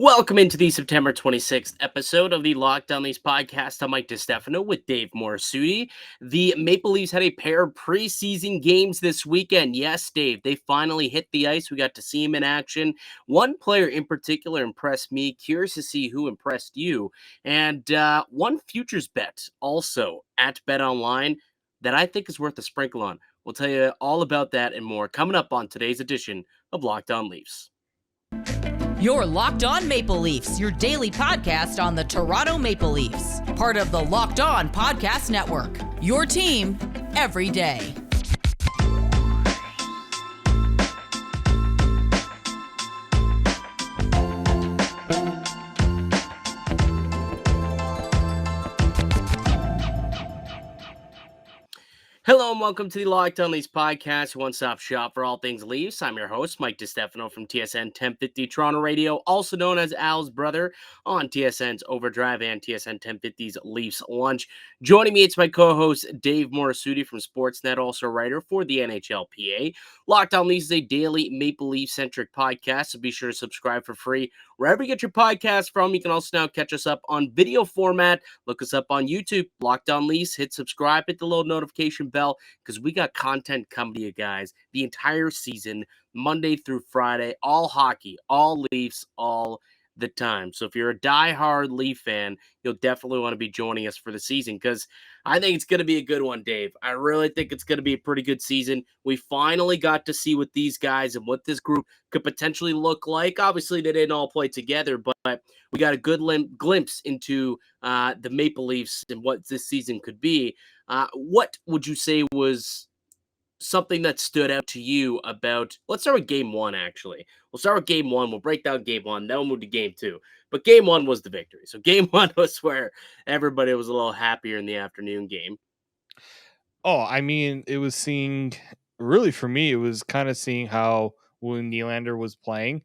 Welcome into the September 26th episode of the Locked On Leafs podcast. I'm Mike DiStefano with Dave Morassutti. The Maple Leafs had a pair of preseason games this weekend. Yes, Dave, they finally hit the ice. We got to see him in action. One player in particular impressed me. Curious to see who impressed you. And one futures bet also at Bet Online that I think is worth a sprinkle on. We'll tell you all about that and more coming up on today's edition of Locked On Leafs. You're Locked On Maple Leafs, your daily podcast on the Toronto Maple Leafs. Part of the Locked On Podcast Network, your team every day. Hello and welcome to the Locked On Leafs podcast, one-stop shop for all things Leafs. I'm your host, Mike DiStefano from TSN 1050 Toronto Radio, also known as Al's brother on TSN's Overdrive and TSN 1050's Leafs Lunch. Joining me, it's my co-host, Dave Morassutti from Sportsnet, also a writer for the NHLPA. Locked On Leafs is a daily Maple Leaf-centric podcast, so be sure to subscribe for free wherever you get your podcast from. You can also now catch us up on video format. Look us up on YouTube, Locked On Leafs. Hit subscribe, hit the little notification bell, because we got content coming to you guys the entire season, Monday through Friday, all hockey, all Leafs, all the time. So if you're a diehard Leaf fan, you'll definitely want to be joining us for the season, because I think it's going to be a good one, Dave. I really think it's going to be a pretty good season. We finally got to see what these guys and what this group could potentially look like. Obviously, they didn't all play together, but we got a good glimpse into the Maple Leafs and what this season could be. What would you say was something that stood out to you about, let's start with game one, actually. We'll start with game one. We'll break down game one. Then we'll move to game two. But game one was the victory. So game one was where everybody was a little happier in the afternoon game. Oh, I mean, it was seeing, really for me, it was kind of seeing how when Nylander was playing,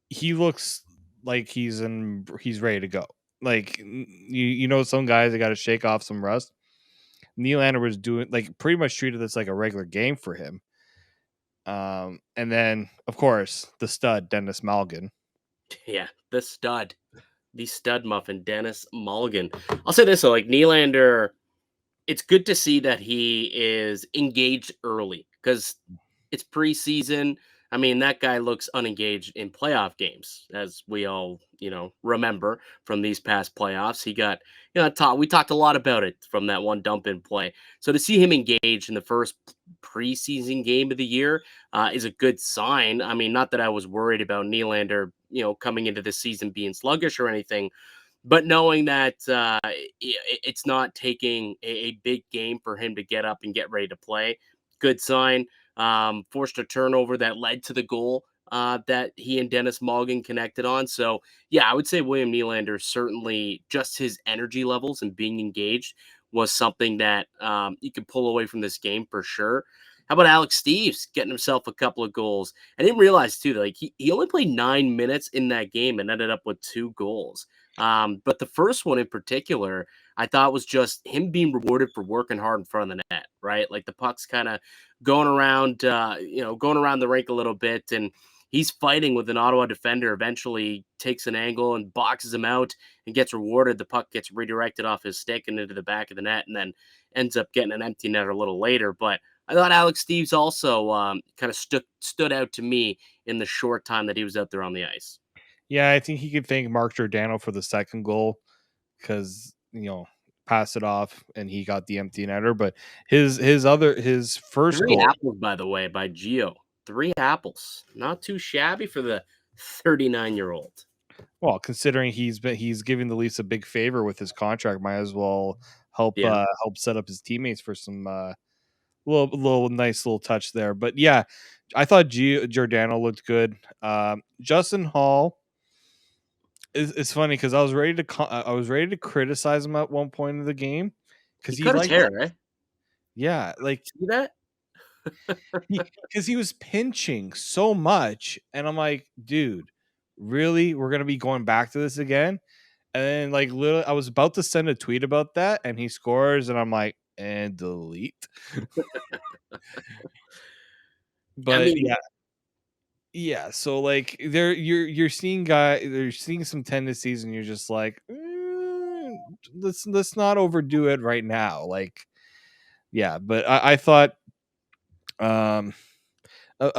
he looks like he's ready to go. Like, you know, some guys, they got to shake off some rust. Nylander was doing, like, pretty much treated this like a regular game for him. And then, of course, the stud, Dennis Malgin. Yeah, the stud muffin, Dennis Mulligan. I'll say this, though, like Nylander, it's good to see that he is engaged early, because it's preseason. I mean, that guy looks unengaged in playoff games, as we all, remember from these past playoffs. He got, we talked a lot about it from that one dump in play. So to see him engaged in the first preseason game of the year is a good sign. I mean, not that I was worried about Nylander, coming into the season being sluggish or anything, but knowing that it's not taking a big game for him to get up and get ready to play, good sign. Forced a turnover that led to the goal that he and Dennis Mulligan connected on. So, yeah, I would say William Nylander, certainly just his energy levels and being engaged was something that you could pull away from this game for sure. How about Alex Steves getting himself a couple of goals? I didn't realize, too, that he only played 9 minutes in that game and ended up with 2 goals. But the first one in particular, I thought was just him being rewarded for working hard in front of the net, right? Like the puck's kind of going around the rink a little bit, and he's fighting with an Ottawa defender, eventually takes an angle and boxes him out and gets rewarded. The puck gets redirected off his stick and into the back of the net, and then ends up getting an empty net a little later. But I thought Alex Steves also kind of stood out to me in the short time that he was out there on the ice. Yeah, I think he could thank Mark Giordano for the second goal because, pass it off and he got the empty netter. But his first 3 goal, apples, by the way, by Gio. 3 apples. Not too shabby for the 39-year-old. well, considering he's giving the Leafs a big favor with his contract, might as well help set up his teammates for some little nice little touch there. But yeah, I thought Giordano looked good. Justin Hall. It's funny because I was ready to criticize him at one point of the game because He cut his hair, right? Yeah, like See that? because he was pinching so much, and I'm like, dude, really, we're gonna be going back to this again? And then literally, I was about to send a tweet about that, and he scores, and I'm like, and delete. But I mean, yeah. Yeah, so like you're seeing they're seeing some tendencies, and you're just like, let's not overdo it right now. Like, yeah, but I thought um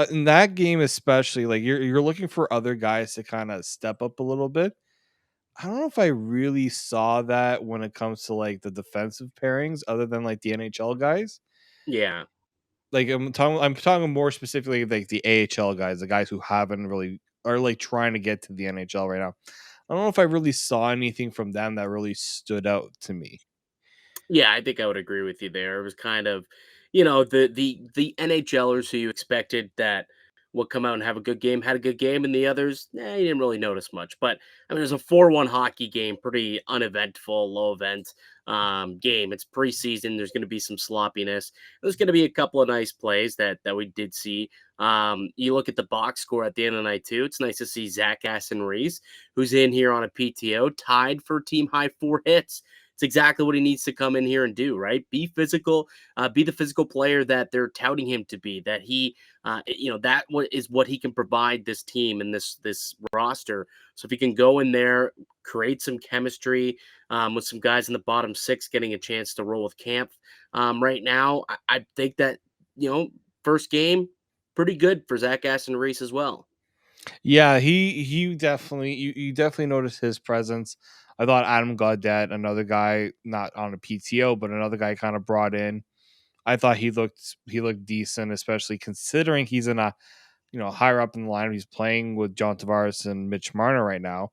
in that game especially, like you're looking for other guys to kind of step up a little bit. I don't know if I really saw that when it comes to like the defensive pairings, other than like the NHL guys. Yeah. Like I'm talking more specifically like the AHL guys, the guys who haven't really are like trying to get to the NHL right now. I don't know if I really saw anything from them that really stood out to me. Yeah, I think I would agree with you there. It was kind of, the NHLers who you expected that would come out and have a good game had a good game, and the others, you didn't really notice much. But I mean, it was a 4-1 hockey game, pretty uneventful, low event game. It's preseason. There's going to be some sloppiness. There's going to be a couple of nice plays that we did see. You look at the box score at the end of the night too. It's nice to see Zach Aston-Reese, who's in here on a PTO, tied for team high 4 hits. It's exactly what he needs to come in here and do, right? Be physical, be the physical player that they're touting him to be. That he, that is what he can provide this team and this roster. So if he can go in there, create some chemistry with some guys in the bottom six, getting a chance to roll with camp right now, I think that first game pretty good for Zach Aston Reese as well. Yeah, he definitely you definitely noticed his presence. I thought Adam Gaudette, another guy not on a PTO, but another guy kind of brought in. I thought he looked decent, especially considering he's in a higher up in the line. He's playing with John Tavares and Mitch Marner right now.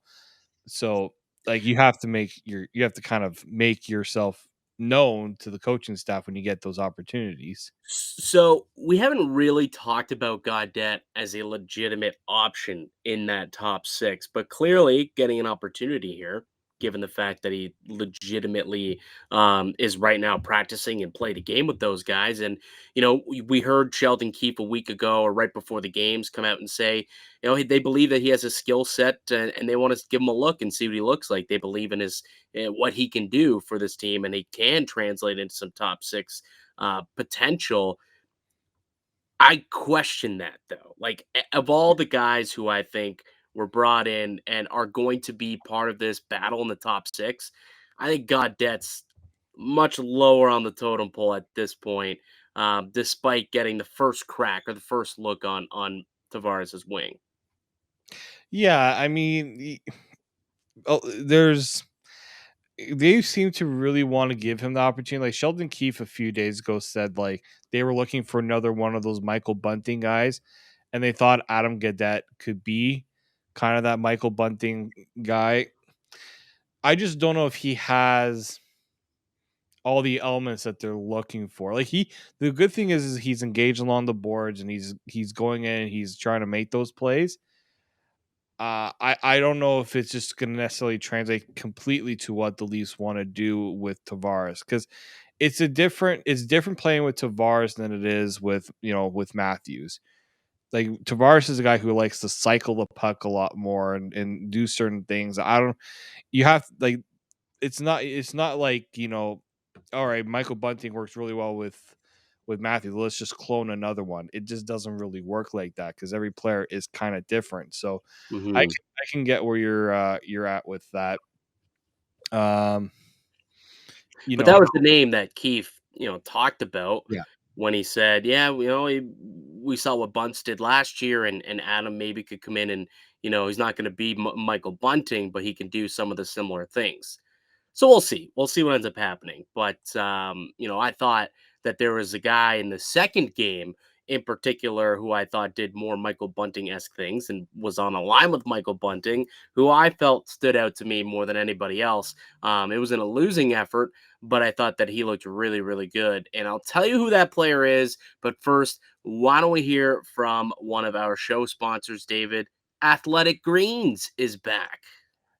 So like you have to kind of make yourself known to the coaching staff when you get those opportunities. So we haven't really talked about Gaudette as a legitimate option in that top six, but clearly getting an opportunity here, given the fact that he legitimately is right now practicing and played a game with those guys. And we heard Sheldon Keefe a week ago or right before the games come out and say, they believe that he has a skill set, and they want to give him a look and see what he looks like. They believe in his what he can do for this team, and he can translate into some top six potential. I question that though. Like of all the guys who I think were brought in and are going to be part of this battle in the top six, I think Gaudette's much lower on the totem pole at this point, despite getting the first crack or the first look on Tavares's wing. Yeah, I mean, there's they seem to really want to give him the opportunity. Like Sheldon Keefe a few days ago said, like they were looking for another one of those Michael Bunting guys, and they thought Adam Gaudette could be kind of that Michael Bunting guy. I just don't know if he has all the elements that they're looking for. Like the good thing is he's engaged along the boards, and he's going in and he's trying to make those plays. I don't know if it's just going to necessarily translate completely to what the Leafs want to do with Tavares, because it's different playing with Tavares than it is with Matthews. Like Tavares is a guy who likes to cycle the puck a lot more and do certain things. I don't you have like it's not like all right, Michael Bunting works really well with Matthews. Let's just clone another one. It just doesn't really work like that because every player is kind of different. So Hmm. I can get where you're at with that. Um, But that I was the name that Keefe, talked about yeah. when he said, "Yeah, we saw what Bunce did last year, and Adam maybe could come in and he's not going to be Michael Bunting, but he can do some of the similar things." So we'll see. We'll see what ends up happening. But I thought that there was a guy in the second game in particular who I thought did more Michael Bunting-esque things and was on a line with Michael Bunting, who I felt stood out to me more than anybody else. It was in a losing effort, but I thought that he looked really, really good. And I'll tell you who that player is. But first, why don't we hear from one of our show sponsors, David? Athletic Greens is back.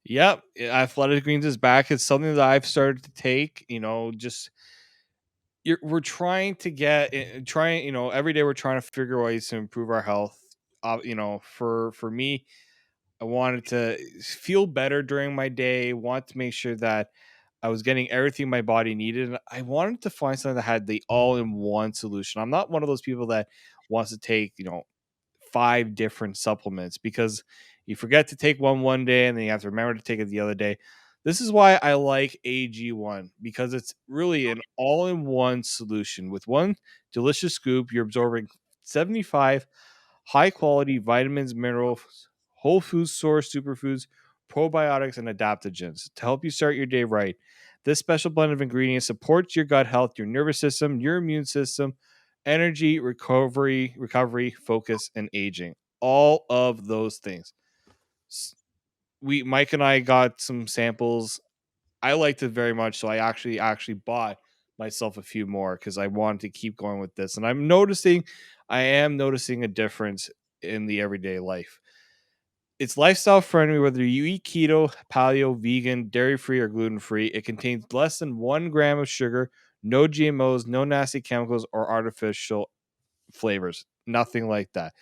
Yep, Athletic Greens is back. It's something that I've started to take. Just we're trying to trying. Every day we're trying to figure ways to improve our health. For me, I wanted to feel better during my day. Want to make sure that I was getting everything my body needed. And I wanted to find something that had the all-in-one solution. I'm not one of those people that wants to take 5 different supplements because you forget to take one day and then you have to remember to take it the other day. This is why I like AG1 because it's really an all-in-one solution. With one delicious scoop, you're absorbing 75 high-quality vitamins, minerals, whole food source superfoods, probiotics, and adaptogens to help you start your day right. This special blend of ingredients supports your gut health, your nervous system, your immune system, energy, recovery, focus, and aging. All of those things. Mike and I got some samples. I liked it very much, so I actually bought myself a few more because I wanted to keep going with this. And I am noticing a difference in the everyday life. It's lifestyle friendly whether you eat keto, paleo, vegan, dairy free, or gluten free. It contains less than 1 gram of sugar, no GMOs, no nasty chemicals or artificial flavors. Nothing like that.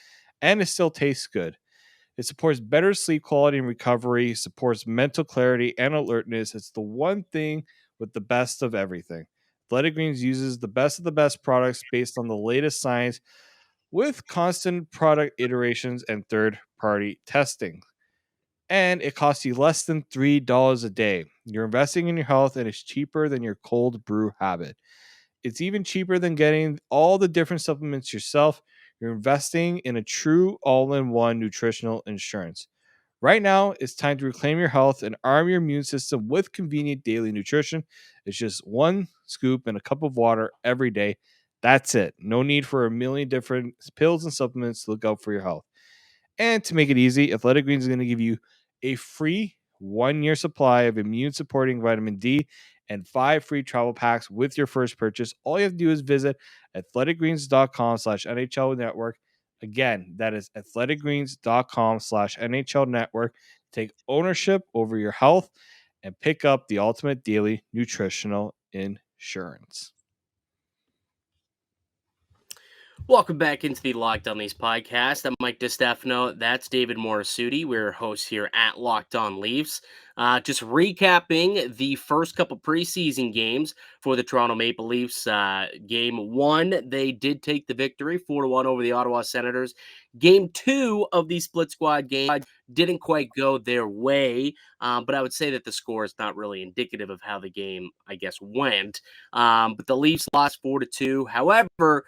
And it still tastes good. It supports better sleep quality and recovery, supports mental clarity and alertness. It's the one thing with the best of everything. Athletic Greens uses the best of the best products based on the latest science with constant product iterations and third-party testing. And it costs you less than $3 a day. You're investing in your health and it's cheaper than your cold brew habit. It's even cheaper than getting all the different supplements yourself. You're investing in a true all-in-one nutritional insurance. Right now, it's time to reclaim your health and arm your immune system with convenient daily nutrition. It's just one scoop and a cup of water every day. That's it. No need for a million different pills and supplements to look out for your health. And to make it easy, Athletic Greens is going to give you a free 1 year supply of immune supporting vitamin D and 5 free travel packs with your first purchase. All you have to do is visit athleticgreens.com/NHL network. Again, that is athleticgreens.com/NHL network. Take ownership over your health and pick up the ultimate daily nutritional insurance. Welcome back into the Locked On Leafs podcast. I'm Mike DiStefano. That's David Morassutti. We're hosts here at Locked On Leafs. Just recapping the first couple preseason games for the Toronto Maple Leafs. Game 1, they did take the victory 4-1 over the Ottawa Senators. Game 2 of the split squad game didn't quite go their way, but I would say that the score is not really indicative of how the game, I guess, went. But the Leafs lost 4-2. However,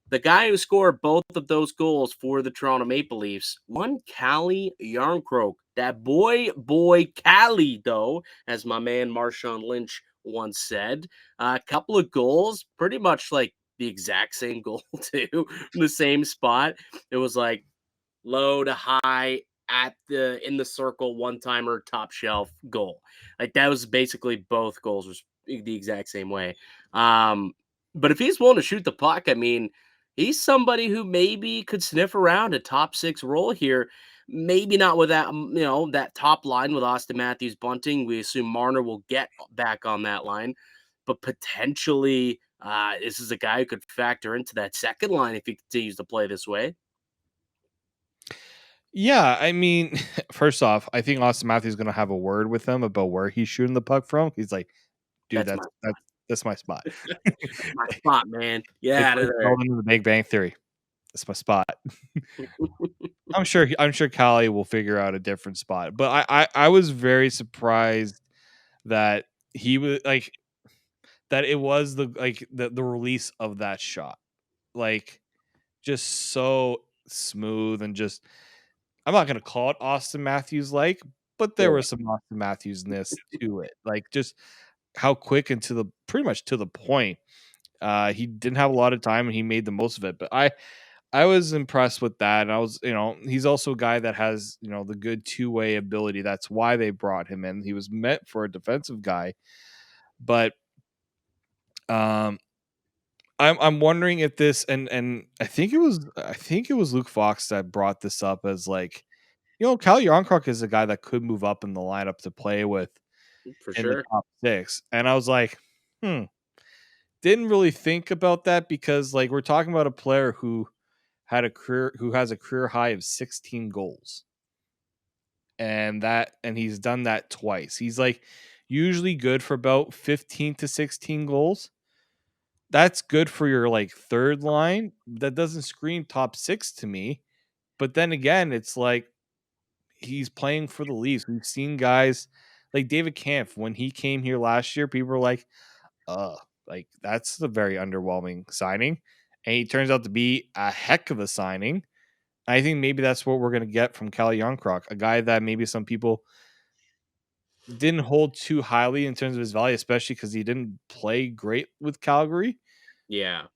the guy who scored both of those goals for the Toronto Maple Leafs, one Calle Jarnkrok. That boy Calle, though, as my man Marshawn Lynch once said. A couple of goals, pretty much like the exact same goal, too, from the same spot. It was like low to high in the circle, one-timer, top shelf goal. Like that was basically both goals was the exact same way. But if he's willing to shoot the puck, I mean, he's somebody who maybe could sniff around a top 6 role here. Maybe not with that, that top line with Austin Matthews, Bunting. We assume Marner will get back on that line, but potentially this is a guy who could factor into that second line if he continues to play this way. Yeah, I mean, first off, I think Austin Matthews is going to have a word with him about where he's shooting the puck from. He's like, dude, that's my spot. That's my spot, man. Yeah, It's out of like there. Sheldon in the Big Bang Theory. That's my spot. I'm sure Callie will figure out a different spot. But I was very surprised that he was like that it was the release of that shot. Like just so smooth and just I'm not gonna call it Austin Matthews like, but there was some Austin Matthews-ness to it. Like just how quick and pretty much to the point. He didn't have a lot of time and he made the most of it. But I was impressed with that. And I was, he's also a guy that has, the good two-way ability. That's why they brought him in. He was meant for a defensive guy. But I'm wondering if this and I think it was Luke Fox that brought this up as like, Calle Jarnkrok is a guy that could move up in the lineup to play with For in the sure. top 6. And I was like, didn't really think about that because like we're talking about a player who has a career high of 16 goals. And he's done that twice. He's like usually good for about 15 to 16 goals. That's good for your like third line. That doesn't scream top 6 to me. But then again, it's like he's playing for the Leafs. We've seen guys like David Kampf when he came here last year. People were like, like that's a very underwhelming signing," and he turns out to be a heck of a signing. I think maybe that's what we're gonna get from Calle Jarnkrok, a guy that maybe some people didn't hold too highly in terms of his value, especially because he didn't play great with Calgary. Yeah.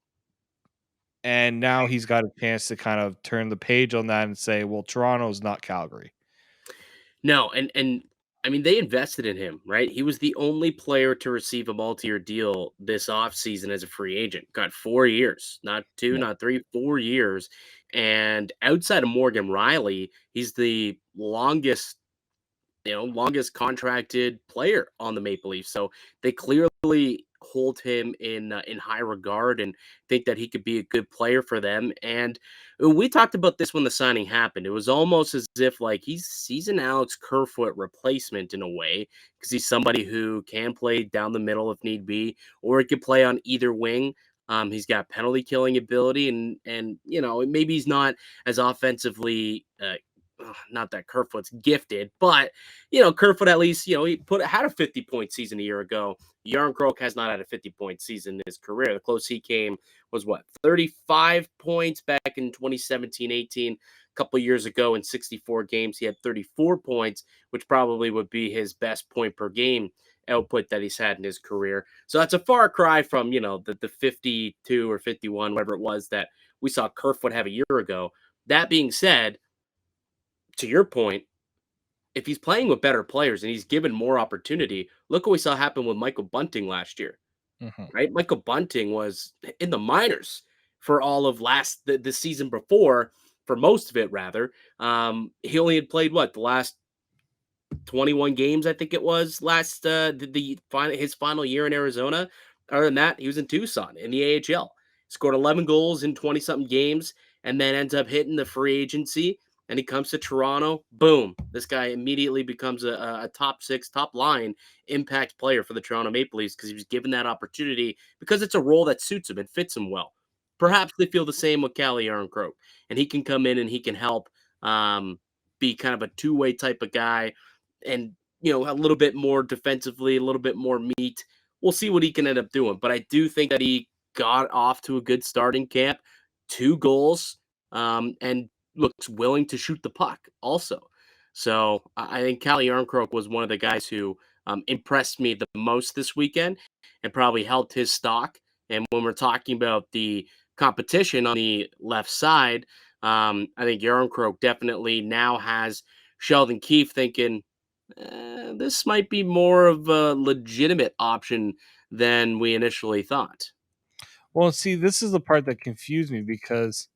And now he's got a chance to kind of turn the page on that and say, well, Toronto's not Calgary. No, and I mean they invested in him, right? He was the only player to receive a multi-year deal this offseason as a free agent. Got 4 years, not 2, Yeah. not 3, 4 years. And outside of Morgan Riley, he's the longest contracted player on the Maple Leafs. So they clearly hold him in high regard and think that he could be a good player for them. And we talked about this when the signing happened. It was almost as if like he's an Alex Kerfoot replacement in a way because he's somebody who can play down the middle if need be, or he could play on either wing. He's got penalty killing ability, and maybe he's not as offensively not that Kerfoot's gifted, but Kerfoot at least he had a 50-point season a year ago. Jarnkrok has not had a 50-point season in his career. The close he came was 35 points back in 2017-18. A couple years ago in 64 games, he had 34 points, which probably would be his best point per game output that he's had in his career. So that's a far cry from the 52 or 51, whatever it was that we saw Kerfoot have a year ago. That being said, to your point, if he's playing with better players and he's given more opportunity, look what we saw happen with Michael Bunting last year, Mhm. right? Michael Bunting was in the minors for all of the season before, for most of it rather. He only had played the last 21 games, I think it was last his final year in Arizona. Other than that, he was in Tucson in the AHL. Scored 11 goals in 20 something games and then ends up hitting the free agency and he comes to Toronto. Boom. This guy immediately becomes a top 6, top line impact player for the Toronto Maple Leafs because he was given that opportunity because it's a role that suits him and fits him well. Perhaps they feel the same with Calle Jarnkrok and he can come in and he can help be kind of a two-way type of guy and a little bit more defensively, a little bit more meat. We'll see what he can end up doing. But I do think that he got off to a good start in camp, 2 goals, and looks willing to shoot the puck also. So I think Calle Jarnkrok was one of the guys who impressed me the most this weekend and probably helped his stock. And when we're talking about the competition on the left side, I think Jarnkrok definitely now has Sheldon Keefe thinking, this might be more of a legitimate option than we initially thought. Well, see, this is the part that confused me because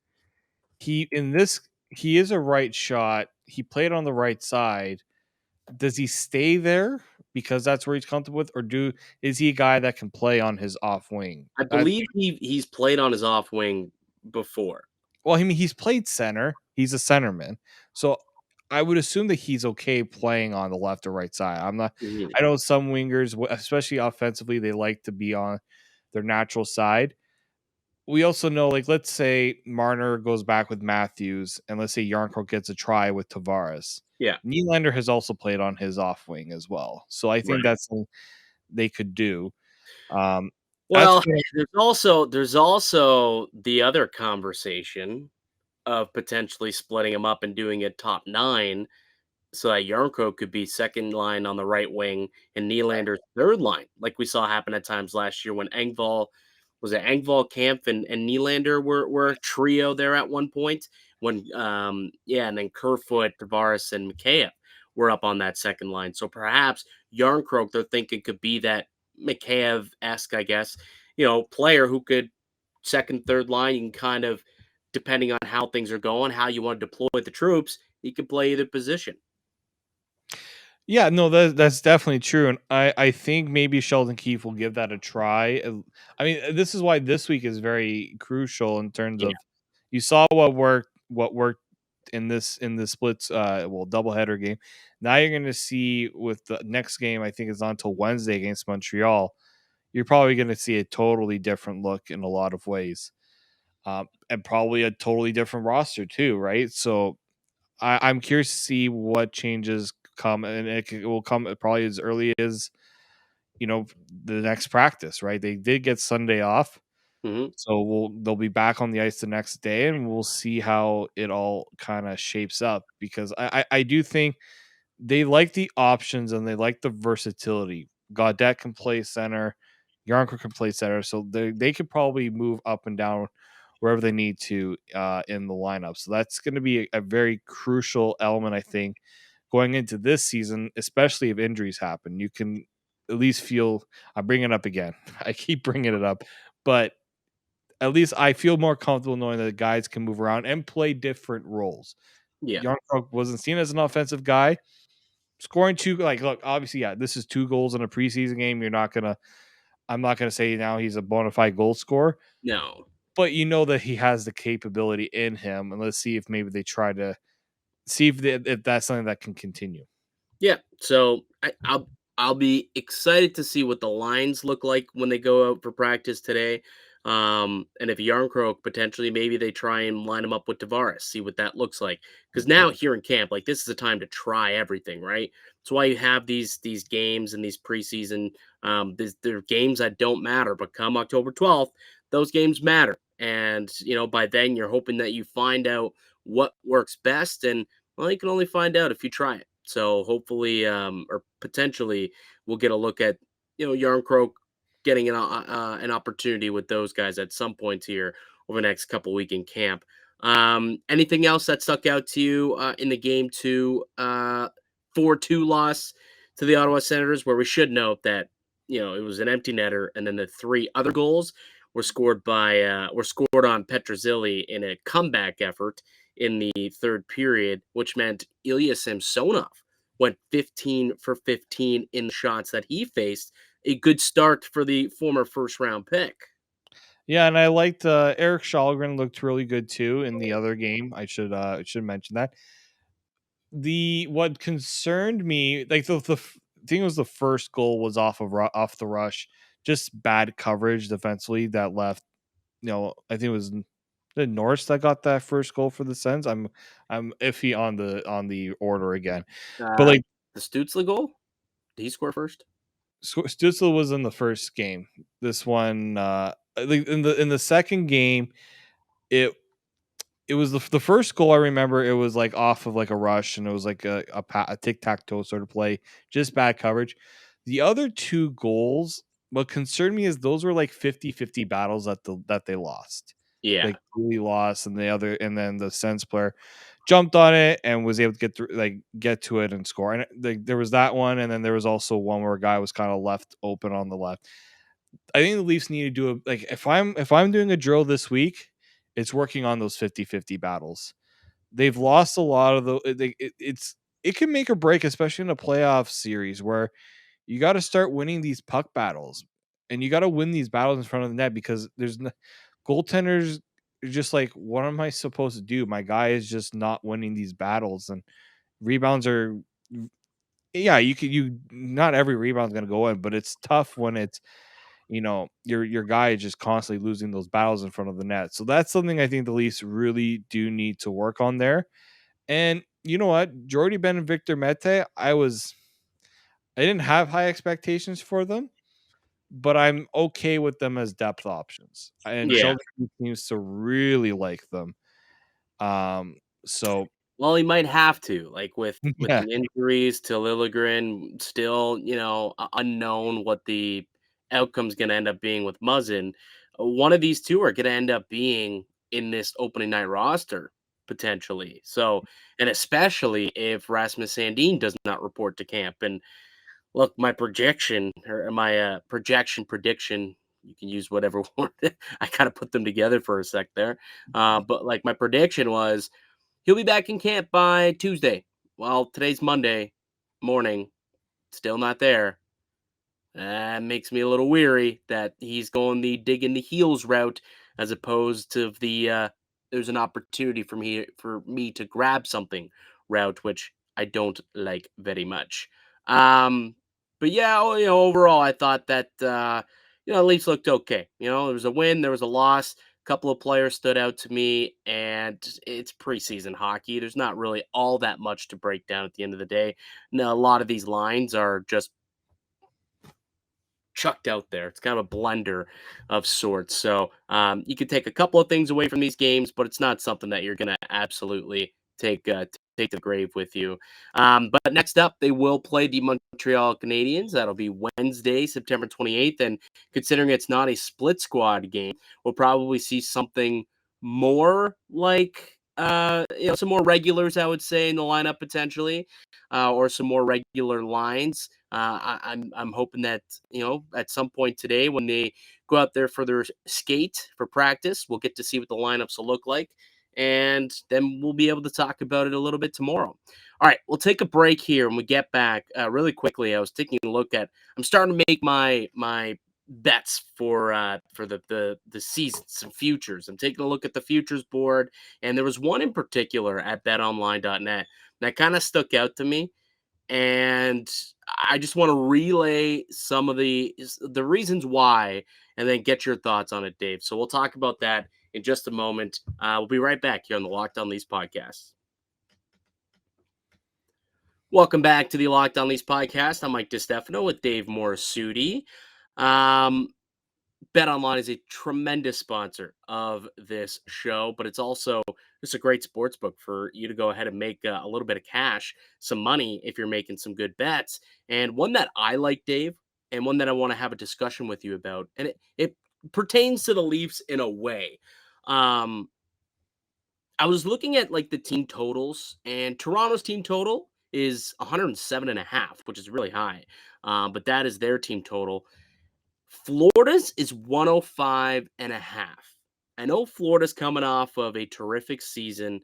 he is a right shot. He played on the right side. Does he stay there because that's where he's comfortable with, or is he a guy that can play on his off wing? I believe he's played on his off wing before. Well, I mean, he's played center. He's a centerman. So I would assume that he's okay playing on the left or right side. I'm not Mhm. I know some wingers, especially offensively, they like to be on their natural side. We also know, like, let's say Marner goes back with Matthews, and let's say Yarncroke gets a try with Tavares. Yeah, Nylander has also played on his off wing as well. So I think right. that's something they could do. Um, that's Well, gonna there's also the other conversation of potentially splitting him up and doing a top 9 so that Yarnko could be second line on the right wing and Nylander's third line, like we saw happen at times last year when Engvall, Kampf, and Nylander were a trio there at one point. When and then Kerfoot, Tavares, and Mikheyev were up on that second line. So perhaps Yarncroke, they're thinking, could be that Mikheyev-esque, I guess, player who could second, third line. You can kind of, depending on how things are going, how you want to deploy the troops, he can play either position. Yeah, no, that's definitely true, and I think maybe Sheldon Keefe will give that a try. I mean, this is why this week is very crucial in terms Yeah. of you saw what worked in the splits doubleheader game. Now you're going to see with the next game. I think is on until Wednesday against Montreal. You're probably going to see a totally different look in a lot of ways. and probably a totally different roster too, right? So I'm curious to see what changes come, and it will come probably as early as the next practice, right? They did get Sunday off, Mhm. so they'll be back on the ice the next day, and we'll see how it all kind of shapes up because I do think they like the options and they like the versatility. Gaudette can play center, Jarnkrok can play center, so they could probably move up and down wherever they need to in the lineup. So that's going to be a very crucial element, I think, going into this season, especially if injuries happen. You can at least feel. I'm bringing it up again. I keep bringing it up, but at least I feel more comfortable knowing that guys can move around and play different roles. Yeah. Jarnkrok wasn't seen as an offensive guy. Scoring two, like, look, obviously, yeah, this is 2 goals in a preseason game. I'm not gonna say now he's a bona fide goal scorer, No. but you know that he has the capability in him, and let's see if maybe they try to see if that's something that can continue. Yeah. So I'll be excited to see what the lines look like when they go out for practice today. And if Yarncroke potentially maybe they try and line him up with Tavares, see what that looks like. Because now here in camp, like this is a time to try everything, right? That's why you have these games and these preseason. They're games that don't matter, but come October 12th, those games matter. And by then you're hoping that you find out what works best. And well, you can only find out if you try it. So hopefully, or potentially, we'll get a look at Yarncroke getting an opportunity with those guys at some point here over the next couple week in camp. Anything else that stuck out to you in the game two 4-2 loss to the Ottawa Senators, where we should note that it was an empty netter, and then the 3 other goals were scored on Petrozelli in a comeback effort in the third period, which meant Ilya Samsonov went 15 for 15 in the shots that he faced. A good start for the former first round pick. Yeah, and I liked Eric Shalgren looked really good too in the other game. I should mention that. The what concerned me, like I think it was the first goal was off the rush, just bad coverage defensively that left. I think it was the Norris that got that first goal for the Sens. I'm iffy on the order again, but Uh, like the Stutzla goal? Did he score first? Stützle was in the first game. This one, like in the second game, it it was the first goal I remember. It was like off of like a rush, and it was like a tic tac toe sort of play, just bad coverage. The other 2 goals, what concerned me is those were like 50-50 battles that they lost. Yeah. Like we lost, and then the Sens player jumped on it and was able to get to it and score. And there was that one, and then there was also one where a guy was kind of left open on the left. I think the Leafs need to do like if I'm doing a drill this week, it's working on those 50-50 battles. They've lost a lot of it can make or break, especially in a playoff series where you got to start winning these puck battles, and you got to win these battles in front of the net because goaltenders are just like, what am I supposed to do? My guy is just not winning these battles, and rebounds are, yeah, you not every rebound's gonna go in, but it's tough when it's your guy is just constantly losing those battles in front of the net. So that's something I think the Leafs really do need to work on there. And you know what, Jordy Ben and Victor Mete, I didn't have high expectations for them, but I'm okay with them as depth options. And Yeah. Sheldon seems to really like them. Um, so Well, he might have to, like with yeah, the injuries to Liljegren, still, unknown what the outcome's going to end up being with Muzzin. One of these two are going to end up being in this opening night roster potentially. So, and especially if Rasmus Sandin does not report to camp. And look, my projection or my projection prediction. You can use whatever word. I kind of put them together for a sec there, but like my prediction was he'll be back in camp by Tuesday. Well, today's Monday morning, still not there. That makes me a little weary that he's going the dig in the heels route as opposed to the there's an opportunity for me to grab something route, which I don't like very much. Um, but yeah, overall, I thought that Leafs looked okay. There was a win, there was a loss. couple of players stood out to me, and it's preseason hockey. There's not really all that much to break down at the end of the day. Now, a lot of these lines are just chucked out there. It's kind of a blender of sorts. So you can take a couple of things away from these games, but it's not something that you're going to absolutely take the grave with you. But next up, they will play the Montreal Canadiens. That'll be Wednesday, September 28th. And considering it's not a split squad game, we'll probably see something more like some more regulars, I would say, in the lineup potentially, or some more regular lines. I'm hoping that at some point today when they go out there for their skate for practice, we'll get to see what the lineups will look like, and then we'll be able to talk about it a little bit tomorrow. All right, we'll take a break here and we get back really quickly. I was taking a look at. I'm starting to make my bets for the season, some futures. I'm taking a look at the futures board, and there was one in particular at betonline.net that kind of stuck out to me, and I just want to relay some of the reasons why, and then get your thoughts on it, Dave. So we'll talk about that in just a moment. We'll be right back here on the Locked On Leafs podcast. Welcome back to the Locked On Leafs podcast. I'm Mike DiStefano with Dave Morassutti. BetOnline is a tremendous sponsor of this show, but it's also just a great sports book for you to go ahead and make a little bit of cash, some money if you're making some good bets. And one that I like, Dave, and one that I want to have a discussion with you about, and it pertains to the Leafs in a way. I was looking at like the team totals, and Toronto's team total is 107.5, which is really high. But that is their team total. Florida's is 105.5. I know Florida's coming off of a terrific season,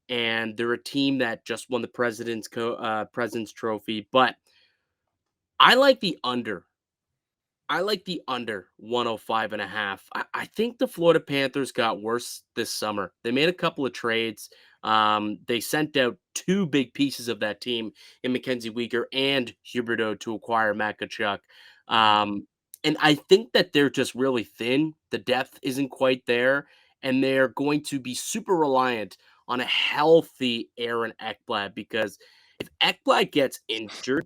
and they're a team that just won the President's Trophy, but I like the under. I like the under 105.5. I think the Florida Panthers got worse this summer. They made a couple of trades. They sent out two big pieces of that team in Mackenzie Weegar and Huberdeau to acquire Matt Tkachuk. And I think that they're just really thin. The depth isn't quite there, and they're going to be super reliant on a healthy Aaron Ekblad, because if Ekblad gets injured,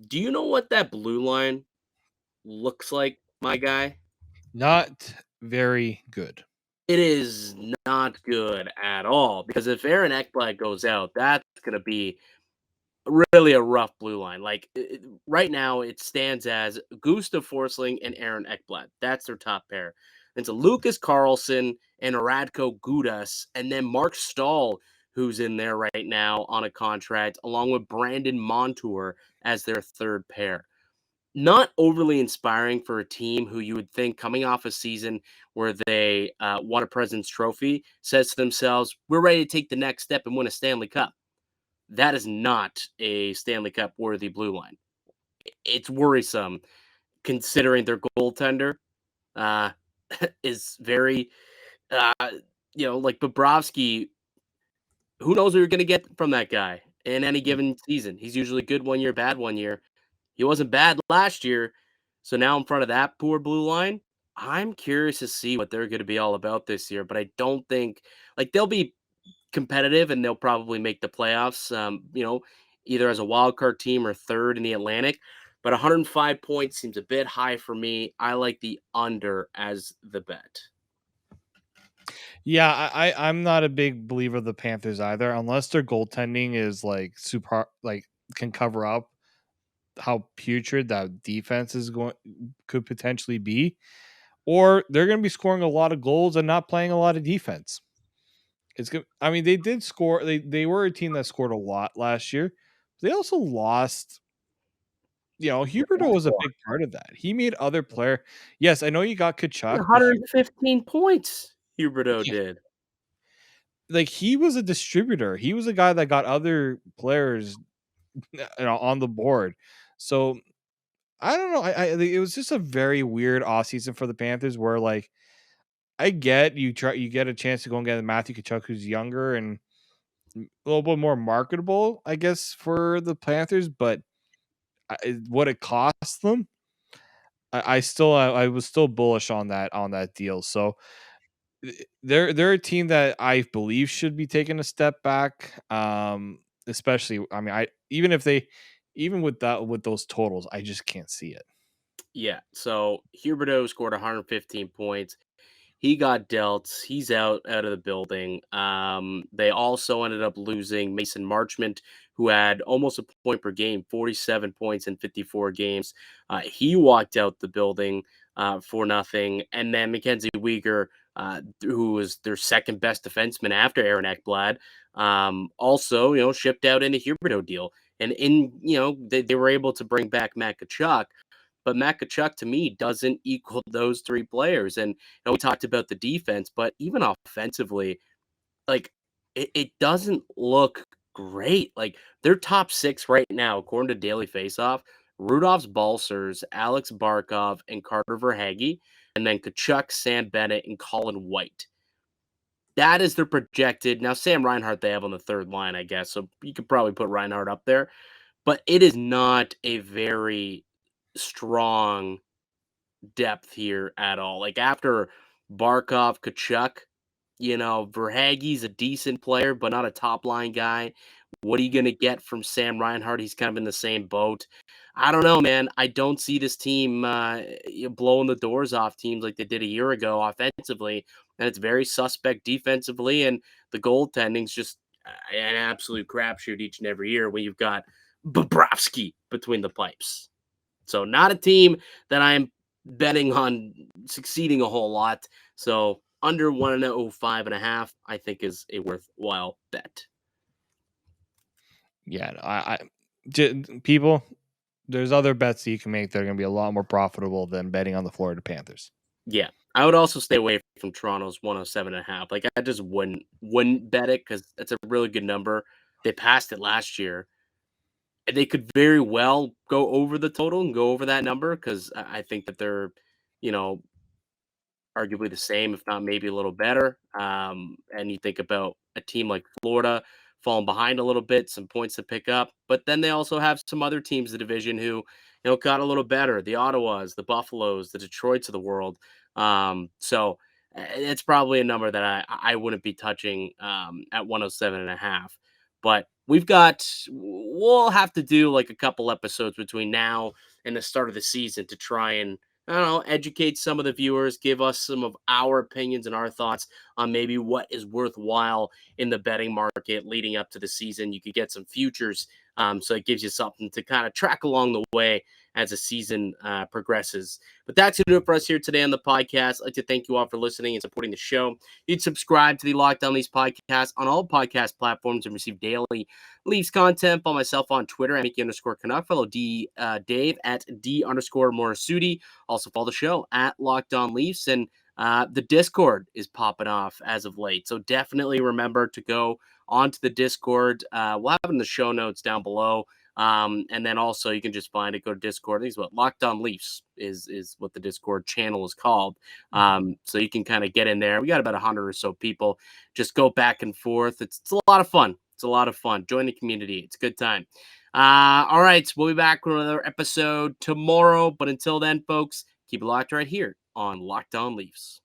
do you know what that blue line looks like, my guy? Not very good. It is not good at all, because if Aaron Ekblad goes out, that's going to be really a rough blue line. Like right now, it stands as Gustav Forsling and Aaron Ekblad. That's their top pair. It's a Lucas Carlson and a Radko Gudas, and then Mark Stahl, who's in there right now on a contract, along with Brandon Montour as their third pair. Not overly inspiring for a team who you would think, coming off a season where they won a President's Trophy, says to themselves, we're ready to take the next step and win a Stanley Cup. That is not a Stanley Cup worthy blue line. It's worrisome considering their goaltender is very, like Bobrovsky. Who knows what you're going to get from that guy in any given season? He's usually good one year, bad one year. He wasn't bad last year. So now in front of that poor blue line, I'm curious to see what they're going to be all about this year. But I don't think, like, they'll be competitive and they'll probably make the playoffs, either as a wild card team or third in the Atlantic. But 105 points seems a bit high for me. I like the under as the bet. Yeah, I'm not a big believer of the Panthers either, unless their goaltending is like super, like can cover up how putrid that defense could potentially be, or they're going to be scoring a lot of goals and not playing a lot of defense. It's good. I mean, they did score. They were a team that scored a lot last year. They also lost. Huberdeau was a big part of that. He made other player. Yes, I know you got Tkachuk. 115 points Huberdeau did. Like, he was a distributor. He was a guy that got other players on the board. So I don't know. It was just a very weird offseason for the Panthers where, like, I get you get a chance to go and get Matthew Tkachuk, who's younger and a little bit more marketable, I guess, for the Panthers, but what it cost them, I was still bullish on that deal. So they're a team that I believe should be taking a step back. Especially, I mean, even with those totals, I just can't see it. Yeah. So Huberdeau scored 115 points. He got dealt. He's out of the building. They also ended up losing Mason Marchment, who had almost a point per game, 47 points in 54 games. He walked out the building for nothing. And then Mackenzie Weegar, who was their second best defenseman after Aaron Ekblad, also, shipped out in a Huberdeau deal. And they were able to bring back Matt Tkachuk, but Matt Tkachuk to me doesn't equal those three players. And we talked about the defense, but even offensively, like it doesn't look great. Like their top six right now, according to Daily Faceoff, Rudolph's Balsers, Alex Barkov, and Carter Verhaeghe, and then Tkachuk, Sam Bennett, and Colin White. That is their projected. Now, Sam Reinhart they have on the third line, I guess. So you could probably put Reinhart up there, but it is not a very strong depth here at all. Like after Barkov, Kachuk, Verhaeghe's a decent player, but not a top line guy. What are you going to get from Sam Reinhart? He's kind of in the same boat. I don't know, man. I don't see this team blowing the doors off teams like they did a year ago offensively. And it's very suspect defensively. And the goaltending's just an absolute crapshoot each and every year when you've got Bobrovsky between the pipes. So not a team that I'm betting on succeeding a whole lot. So under 105.5, I think is a worthwhile bet. Yeah, people, there's other bets that you can make that are going to be a lot more profitable than betting on the Florida Panthers. Yeah. I would also stay away from Toronto's 107.5. Like I just wouldn't bet it because it's a really good number. They passed it last year. And they could very well go over the total and go over that number because I think that they're, you know, arguably the same, if not maybe a little better. And you think about a team like Florida falling behind a little bit, some points to pick up, but then they also have some other teams in the division who, got a little better. The Ottawas, the Buffaloes, the Detroits of the world. So it's probably a number that I wouldn't be touching at 107.5. But we'll have to do like a couple episodes between now and the start of the season to try and I don't know, educate some of the viewers, give us some of our opinions and our thoughts on maybe what is worthwhile in the betting market leading up to the season. You could get some futures, so it gives you something to kind of track along the way as the season progresses. But that's going to do it for us here today on the podcast. I'd like to thank you all for listening and supporting the show. You'd subscribe to the Locked On Leafs podcast on all podcast platforms and receive daily Leafs content. Follow myself on Twitter at Mickey_Canuck. Follow Dave at D_Morassutti. Also follow the show at Locked On Leafs. And the Discord is popping off as of late. So definitely remember to go onto the Discord. We'll have it in the show notes down below. And then also you can just find it, go to Discord. I think it's what Locked On Leafs is what the Discord channel is called. So you can kind of get in there. We got about 100 or so people. Just go back and forth. It's a lot of fun. It's a lot of fun. Join the community. It's a good time. All right. We'll be back with another episode tomorrow. But until then, folks, keep it locked right here on Locked On Leafs.